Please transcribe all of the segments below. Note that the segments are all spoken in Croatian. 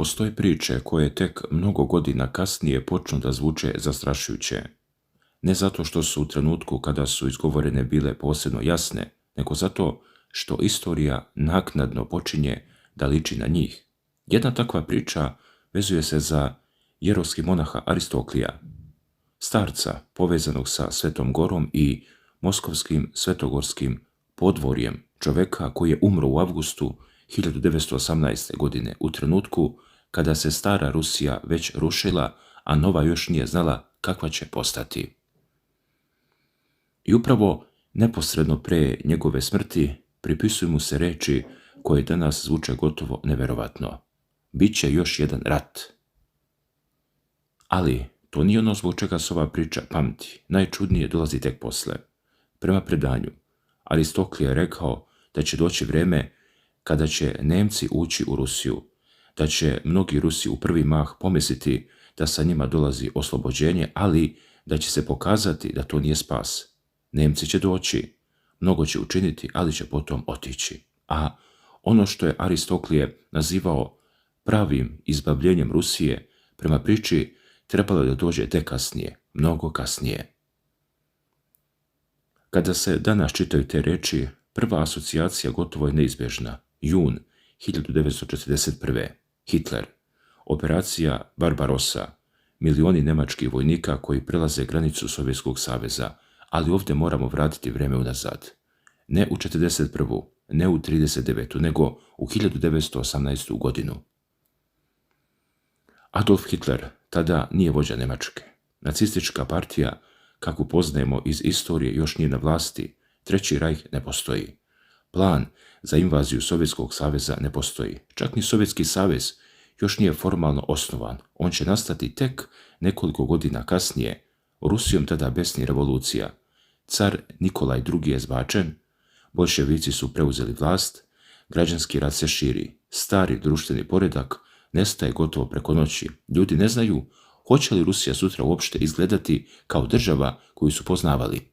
Postoje priče koje tek mnogo godina kasnije počnu da zvuče zastrašujuće. Ne zato što su u trenutku kada su izgovorene bile posebno jasne, nego zato što istorija naknadno počinje da liči na njih. Jedna takva priča vezuje se za jerovskog monaha Aristoklija, starca povezanog sa Svetom Gorom i moskovskim svetogorskim podvorjem, čoveka koji je umro u avgustu 1918. godine, u trenutku kada se stara Rusija već rušila, a nova još nije znala kakva će postati. I upravo neposredno pre njegove smrti pripisuju mu se reči koje danas zvuče gotovo neverovatno. Biće još jedan rat. Ali to nije ono zbog čega se ova priča pamti. Najčudnije dolazi tek posle. Prema predanju, Aristoklije je rekao da će doći vreme kada će Nemci ući u Rusiju, da će mnogi Rusi u prvi mah pomisliti da sa njima dolazi oslobođenje, ali da će se pokazati da to nije spas. Nemci će doći, mnogo će učiniti, ali će potom otići. A ono što je Aristoklije nazivao pravim izbavljenjem Rusije, prema priči trebalo je da dođe tek kasnije, mnogo kasnije. Kada se danas čitaju te reči, prva asocijacija gotovo je neizbježna. Jun 1941. Hitler. Operacija Barbarossa. Milioni nemačkih vojnika koji prelaze granicu Sovjetskog saveza, ali ovdje moramo vratiti vreme unazad. Ne u 1941. ne u 1939. nego u 1918. godinu. Adolf Hitler tada nije vođa Njemačke. Nacistička partija, kakvu poznajemo iz istorije, još nije na vlasti. Treći rajh ne postoji. Plan za invaziju Sovjetskog saveza ne postoji. Čak ni Sovjetski savez još nije formalno osnovan. On će nastati tek nekoliko godina kasnije. Rusijom tada besni revolucija. Car Nikolaj II je zbačen, boljševici su preuzeli vlast, građanski rat se širi, stari društveni poredak nestaje gotovo preko noći. Ljudi ne znaju hoće li Rusija sutra uopšte izgledati kao država koju su poznavali.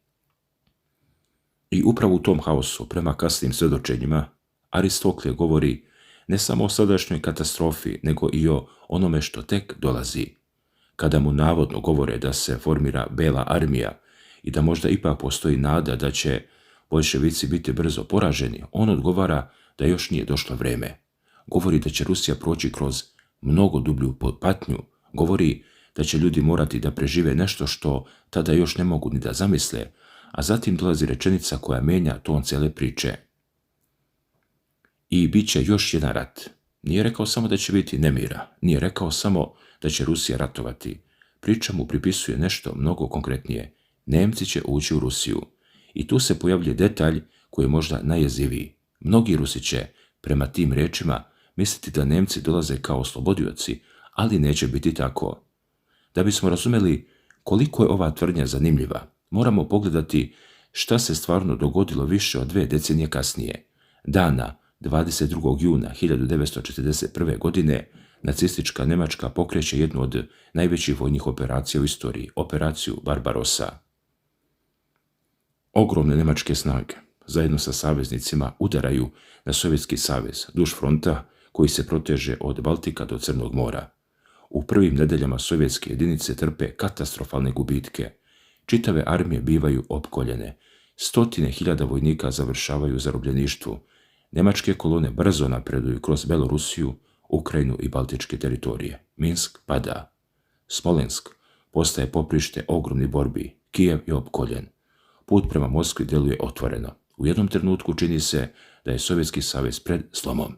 I upravo u tom haosu, prema kasnim svjedočenjima, Aristoklije govori ne samo o sadašnjoj katastrofi, nego i o onome što tek dolazi. Kada mu navodno govore da se formira Bela armija i da možda ipak postoji nada da će boljševici biti brzo poraženi, on odgovara da još nije došlo vreme. Govori da će Rusija proći kroz mnogo dublju patnju, govori da će ljudi morati da prežive nešto što tada još ne mogu ni da zamisle, a zatim dolazi rečenica koja menja ton cijele priče. I bit će još jedan rat. Nije rekao samo da će biti nemira, nije rekao samo da će Rusija ratovati. Priča mu pripisuje nešto mnogo konkretnije. Nemci će ući u Rusiju. I tu se pojavlja detalj koji je možda najjeziviji. Mnogi Rusi će, prema tim rečima, misliti da Nemci dolaze kao oslobodioci, ali neće biti tako. Da bismo razumeli koliko je ova tvrdnja zanimljiva, moramo pogledati šta se stvarno dogodilo više od 2 decenije kasnije. Dana 22. juna 1941. godine nacistička Njemačka pokreće jednu od najvećih vojnih operacija u istoriji, operaciju Barbarossa. Ogromne njemačke snage, zajedno sa saveznicima, udaraju na Sovjetski savez duž fronta koji se proteže od Baltika do Crnog mora. U prvim nedeljama sovjetske jedinice trpe katastrofalne gubitke. Čitave armije bivaju opkoljene. 100.000 vojnika završavaju u zarobljeništvu. Njemačke kolone brzo napreduju kroz Belorusiju, Ukrajinu i Baltičke teritorije. Minsk pada. Smolensk postaje poprište ogromnih borbi. Kijev je opkoljen. Put prema Moskvi djeluje otvoreno. U jednom trenutku čini se da je Sovjetski savez pred slomom.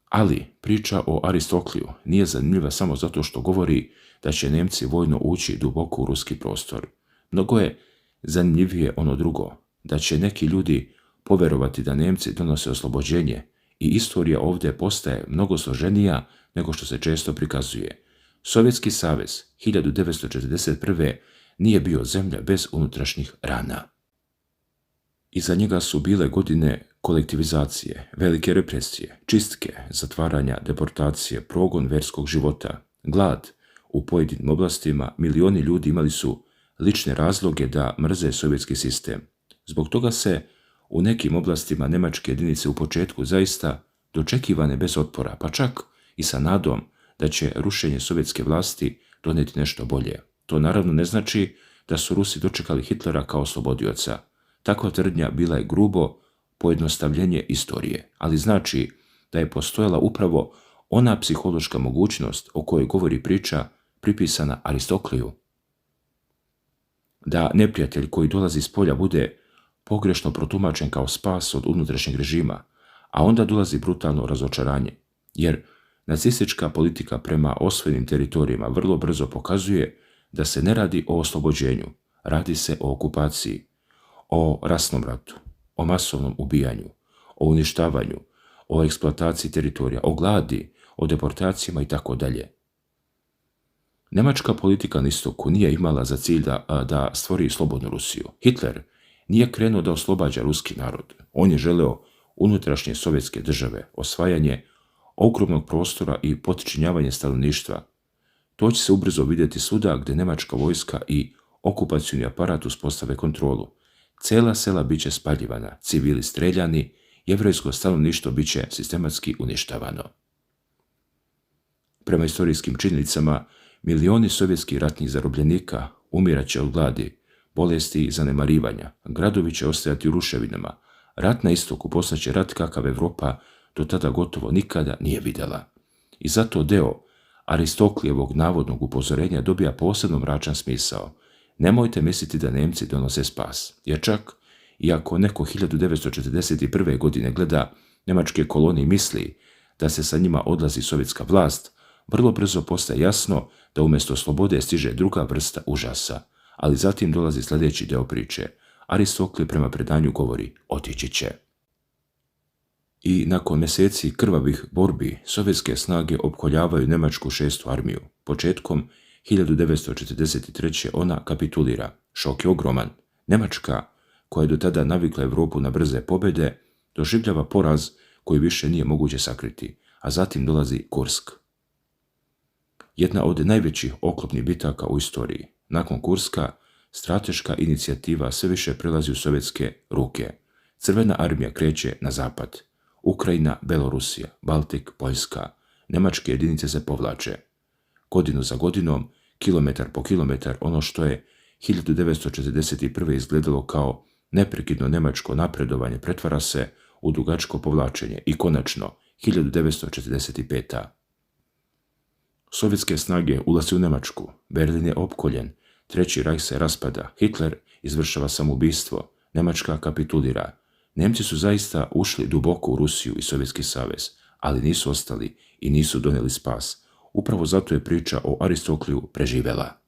Ali priča o Aristokliju nije zanimljiva samo zato što govori da će Nemci vojno ući duboko u ruski prostor. Mnogo je zanimljivije ono drugo, da će neki ljudi poverovati da Nemci donose oslobođenje i istorija ovdje postaje mnogo složenija nego što se često prikazuje. Sovjetski savez 1941. nije bio zemlja bez unutrašnjih rana. Iza njega su bile godine kolektivizacije, velike represije, čistke, zatvaranja, deportacije, progon verskog života, glad. U pojedinim oblastima milioni ljudi imali su lične razloge da mrze sovjetski sistem. Zbog toga se u nekim oblastima njemačke jedinice u početku zaista dočekivane bez otpora, pa čak i sa nadom da će rušenje sovjetske vlasti donijeti nešto bolje. To naravno ne znači da su Rusi dočekali Hitlera kao oslobodioca. Takva tvrdnja bila je grubo pojednostavljenje istorije, ali znači da je postojala upravo ona psihološka mogućnost o kojoj govori priča pripisana Aristokliju. Da neprijatelj koji dolazi s polja bude pogrešno protumačen kao spas od unutrašnjeg režima, a onda dolazi brutalno razočaranje, jer nacistička politika prema osvojenim teritorijima vrlo brzo pokazuje da se ne radi o oslobođenju, radi se o okupaciji, o rasnom ratu, o masovnom ubijanju, o uništavanju, o eksploataciji teritorija, o gladi, o deportacijama i tako dalje. Nemačka politika na istoku nije imala za cilj da stvori slobodnu Rusiju. Hitler nije krenuo da oslobađa ruski narod. On je želeo unutrašnje sovjetske države, osvajanje ogromnog prostora i potčinjavanje stanovništva. To će se ubrzo vidjeti svuda gdje nemačka vojska i okupacioni aparat uspostave kontrolu. Cela sela bit će spaljivana, civili streljani, jevrejsko stanovništvo bit će sistematski uništavano. Prema istorijskim činjenicama, milioni sovjetskih ratnih zarobljenika umirat će od gladi, bolesti i zanemarivanja, gradovi će ostajati u ruševinama, rat na istoku postaće rat kakav Evropa do tada gotovo nikada nije vidjela. I zato deo Aristoklijevog navodnog upozorenja dobija posebno mračan smisao. Nemojte misliti da Nemci donose spas, jer čak i ako neko 1941. godine gleda nemačke kolonije i misli da se sa njima odlazi sovjetska vlast, vrlo brzo postaje jasno da umjesto slobode stiže druga vrsta užasa, ali zatim dolazi sljedeći deo priče. Aristoklije prema predanju govori otići će. I nakon mjeseci krvavih borbi, sovjetske snage opkoljavaju Njemačku 6. armiju. Početkom 1943. ona kapitulira. Šok je ogroman. Njemačka, koja je do tada navikla Europu na brze pobjede, doživljava poraz koji više nije moguće sakriti, a zatim dolazi Kursk. Jedna od najvećih oklopnih bitaka u istoriji. Nakon Kurska, strateška inicijativa sve više prelazi u sovjetske ruke. Crvena armija kreće na zapad. Ukrajina, Belorusija, Baltik, Poljska. Njemačke jedinice se povlače. Godinu za godinom, kilometar po kilometar, ono što je 1941. izgledalo kao neprekidno njemačko napredovanje pretvara se u dugačko povlačenje i konačno 1945. Sovjetske snage ulaze u Njemačku, Berlin je opkoljen, Treći rajh se raspada, Hitler izvršava samoubistvo, Njemačka kapitulira. Nemci su zaista ušli duboko u Rusiju i Sovjetski savez, ali nisu ostali i nisu donijeli spas. Upravo zato je priča o Aristokliju preživela.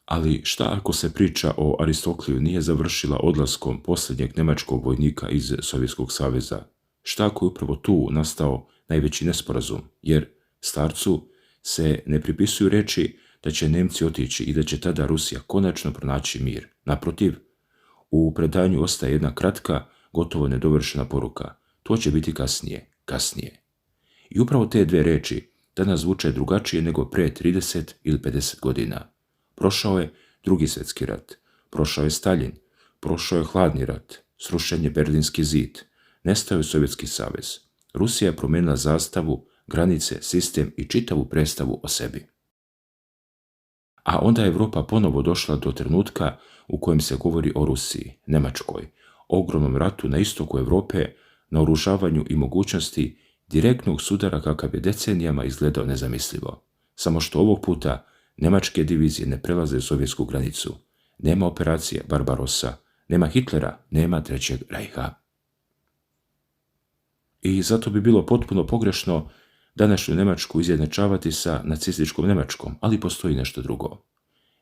Ali šta ako se priča o Aristokliju nije završila odlaskom posljednjeg njemačkog vojnika iz Sovjetskog saveza? Šta ako je upravo tu nastao najveći nesporazum? Jer starcu se ne pripisuju reči da će Nemci otići i da će tada Rusija konačno pronaći mir. Naprotiv, u predanju ostaje jedna kratka, gotovo nedovršena poruka. To će biti kasnije. I upravo te dve reči danas zvuče drugačije nego pre 30 ili 50 godina. Prošao je Drugi svjetski rat, prošao je Staljin, prošao je Hladni rat, srušen je Berlinski zid, nestao je Sovjetski savez. Rusija je promijenila zastavu, granice, sistem i čitavu predstavu o sebi. A onda je Europa ponovo došla do trenutka u kojem se govori o Rusiji, Njemačkoj, ogromnom ratu na istoku Europe, naoružavanju i mogućnosti direktnog sudara kakav je decenijama izgledao nezamislivo. Samo što ovog puta njemačke divizije ne prelaze sovjetsku granicu. Nema operacije Barbarossa, nema Hitlera, nema Trećeg rajha. I zato bi bilo potpuno pogrešno današnju Njemačku izjednačavati sa nacističkom Njemačkom, ali postoji nešto drugo.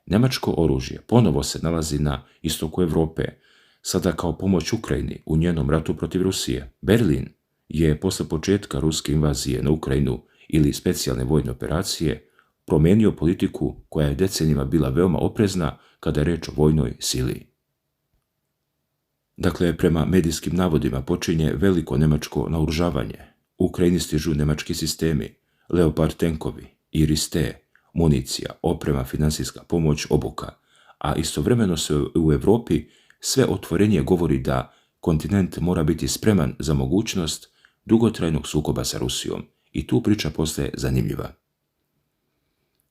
Njemačko oružje ponovo se nalazi na istoku Europe, sada kao pomoć Ukrajini u njenom ratu protiv Rusije. Berlin je posle početka ruske invazije na Ukrajinu ili specijalne vojne operacije promijenio politiku koja je decenijima bila veoma oprezna kada je reč o vojnoj sili. Dakle, prema medijskim navodima počinje veliko njemačko naoružavanje. U Ukrajini stižu njemački sistemi, Leopard tenkovi, Iris-T, municija, oprema, financijska pomoć, obuka, a istovremeno se u Europi sve otvorenije govori da kontinent mora biti spreman za mogućnost dugotrajnog sukoba sa Rusijom i tu priča postaje zanimljiva.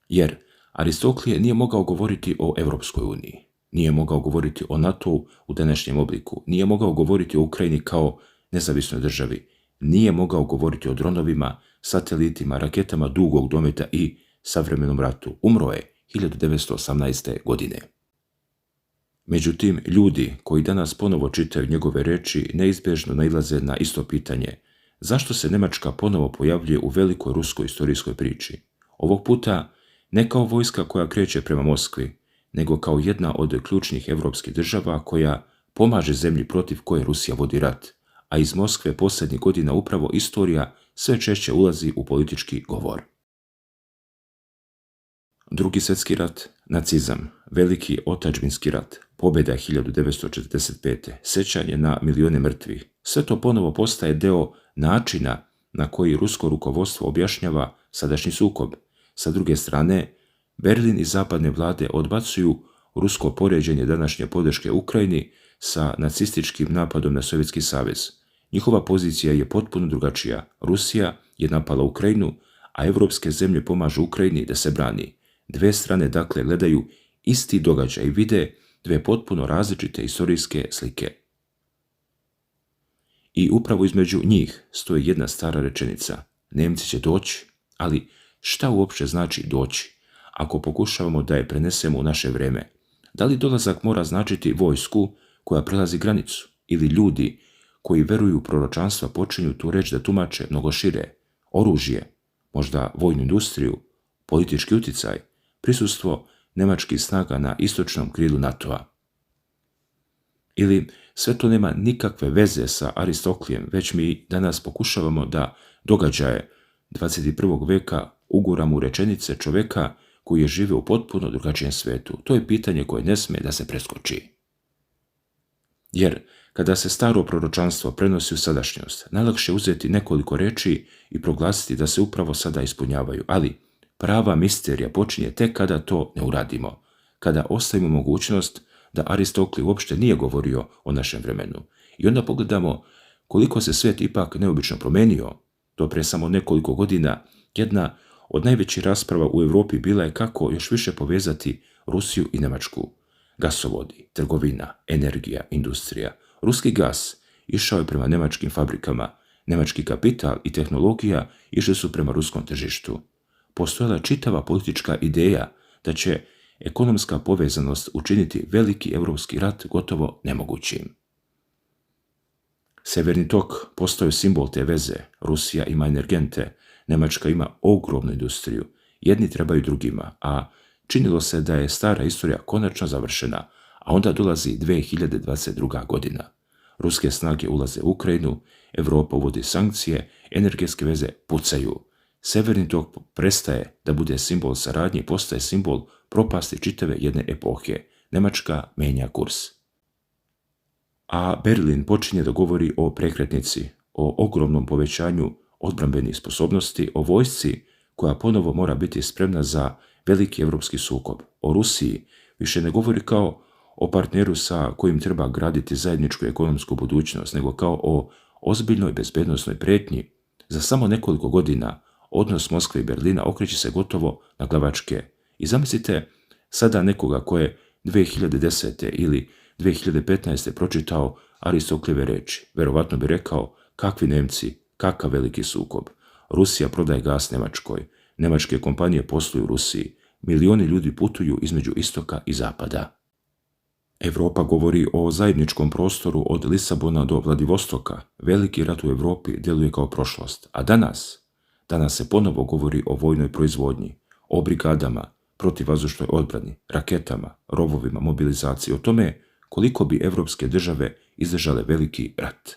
Jer Aristoklije nije mogao govoriti o Europskoj uniji, nije mogao govoriti o NATO-u u današnjem obliku, nije mogao govoriti o Ukrajini kao nezavisnoj državi, nije mogao govoriti o dronovima, satelitima, raketama dugog dometa i savremenom ratu. Umro je 1918. godine. Međutim, ljudi koji danas ponovo čitaju njegove reči neizbježno nailaze na isto pitanje: zašto se Njemačka ponovo pojavljuje u velikoj ruskoj istorijskoj priči? Ovog puta ne kao vojska koja kreće prema Moskvi, nego kao jedna od ključnih europskih država koja pomaže zemlji protiv koje Rusija vodi rat, a iz Moskve posljednjih godina upravo istorija sve češće ulazi u politički govor. Drugi svjetski rat, nacizam, veliki otadžbinski rat, pobjeda 1945. Sjećanje na milijune mrtvih, sve to ponovo postaje deo načina na koji rusko rukovodstvo objašnjava sadašnji sukob. Sa druge strane, Berlin i zapadne vlade odbacuju rusko poređenje današnje podrške Ukrajini sa nacističkim napadom na Sovjetski savez. Njihova pozicija je potpuno drugačija. Rusija je napala Ukrajinu, a evropske zemlje pomažu Ukrajini da se brani. Dve strane dakle gledaju isti događaj i vide dve potpuno različite historijske slike. I upravo između njih stoji jedna stara rečenica: Nemci će doći, ali šta uopće znači doći? Ako pokušavamo da je prenesemo u naše vrijeme, da li dolazak mora značiti vojsku koja prelazi granicu ili ljudi koji veruju u proročanstva počinju tu reč da tumače mnogo šire? Oružje, možda vojnu industriju, politički utjecaj, prisustvo njemačkih snaga na istočnom krilu NATO-a. Ili sve to nema nikakve veze sa Aristoklijem, već mi danas pokušavamo da događaje 21. veka uguramo u rečenice čovjeka koji je živio u potpuno drugačijem svijetu. To je pitanje koje ne smije da se preskoči. Jer kada se staro proročanstvo prenosi u sadašnjost, najlakše je uzeti nekoliko reči i proglasiti da se upravo sada ispunjavaju, ali prava misterija počinje tek kada to ne uradimo, kada ostavimo mogućnost da Aristoklij uopšte nije govorio o našem vremenu. I onda pogledamo koliko se svijet ipak neobično promenio. Do pre samo nekoliko godina jedna od najvećih rasprava u Europi bila je kako još više povezati Rusiju i Njemačku. Gasovodi, trgovina, energija, industrija. Ruski gas išao je prema njemačkim fabrikama, njemački kapital i tehnologija išli su prema ruskom tržištu. Postojala čitava politička ideja da će ekonomska povezanost učiniti veliki europski rat gotovo nemogućim. Severni tok postao je simbol te veze. Rusija ima energente, Njemačka ima ogromnu industriju. Jedni trebaju drugima, a činilo se da je stara istorija konačno završena, a onda dolazi 2022. godina. Ruske snage ulaze u Ukrajinu, Europa uvodi sankcije, energetske veze pucaju. Severni tok prestaje da bude simbol saradnje i postaje simbol propasti čitave jedne epohe. Njemačka menja kurs. A Berlin počinje da govori o prekretnici, o ogromnom povećanju odbrambenih sposobnosti, o vojsci koja ponovo mora biti spremna za veliki evropski sukob. O Rusiji više ne govori kao o partneru sa kojim treba graditi zajedničku ekonomsku budućnost, nego kao o ozbiljnoj bezbednosnoj prijetnji. Za samo nekoliko godina odnos Moskve i Berlina okreće se gotovo na glavačke. I zamislite sada nekoga ko je 2010. ili 2015. pročitao Aristoklijeve reči. Verovatno bi rekao: kakvi Nemci, kakav veliki sukob. Rusija prodaje gas Njemačkoj, njemačke kompanije posluju u Rusiji, milioni ljudi putuju između istoka i zapada. Evropa govori o zajedničkom prostoru od Lisabona do Vladivostoka. Veliki rat u Evropi djeluje kao prošlost. A danas se ponovo govori o vojnoj proizvodnji, o brigadama, protivvazdušnoj odbrani, raketama, rovovima, mobilizaciji, o tome koliko bi evropske države izdržale veliki rat.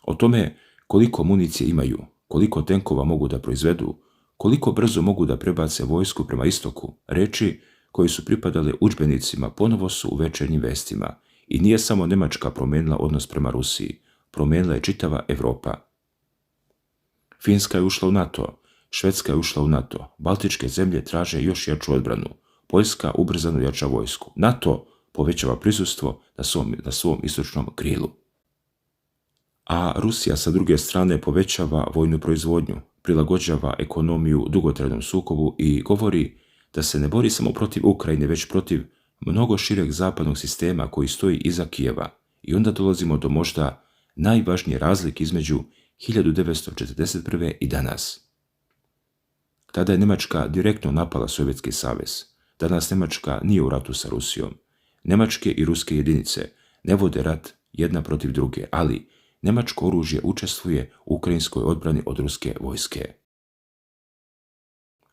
O tome koliko municije imaju, koliko tenkova mogu da proizvedu, koliko brzo mogu da prebace vojsku prema istoku. Reči koji su pripadale udžbenicima ponovo su u večernjim vestima. I nije samo Njemačka promenila odnos prema Rusiji, promenila je čitava Evropa. Finska je ušla u NATO, Švedska je ušla u NATO, Baltičke zemlje traže još jaču odbranu, Poljska ubrzano jača vojsku. NATO povećava prisustvo na svom istočnom krilu. a Rusija sa druge strane povećava vojnu proizvodnju, prilagođava ekonomiju dugotrajnom sukobu i govori da se ne bori samo protiv Ukrajine, već protiv mnogo šireg zapadnog sistema koji stoji iza Kijeva. I onda dolazimo do možda najvažnije razlike između 1941. i danas. Tada je Njemačka direktno napala Sovjetski savez. Danas Njemačka nije u ratu sa Rusijom. Njemačke i ruske jedinice ne vode rat jedna protiv druge, ali njemačko oružje učestvuje u ukrajinskoj odbrani od ruske vojske.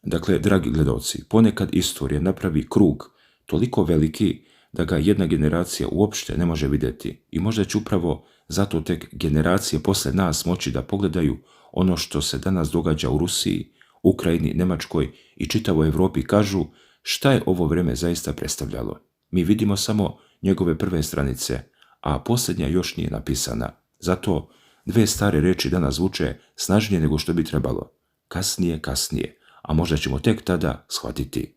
Dakle, dragi gledalci, ponekad istorija napravi krug toliko veliki da ga jedna generacija uopšte ne može vidjeti i možda će upravo zato tek generacije posle nas moći da pogledaju ono što se danas događa u Rusiji, Ukrajini, Njemačkoj i čitavoj Evropi, kažu šta je ovo vreme zaista predstavljalo. Mi vidimo samo njegove prve stranice, a posljednja još nije napisana. Zato dve stare reči danas zvuče snažnije nego što bi trebalo. Kasnije, a možda ćemo tek tada shvatiti.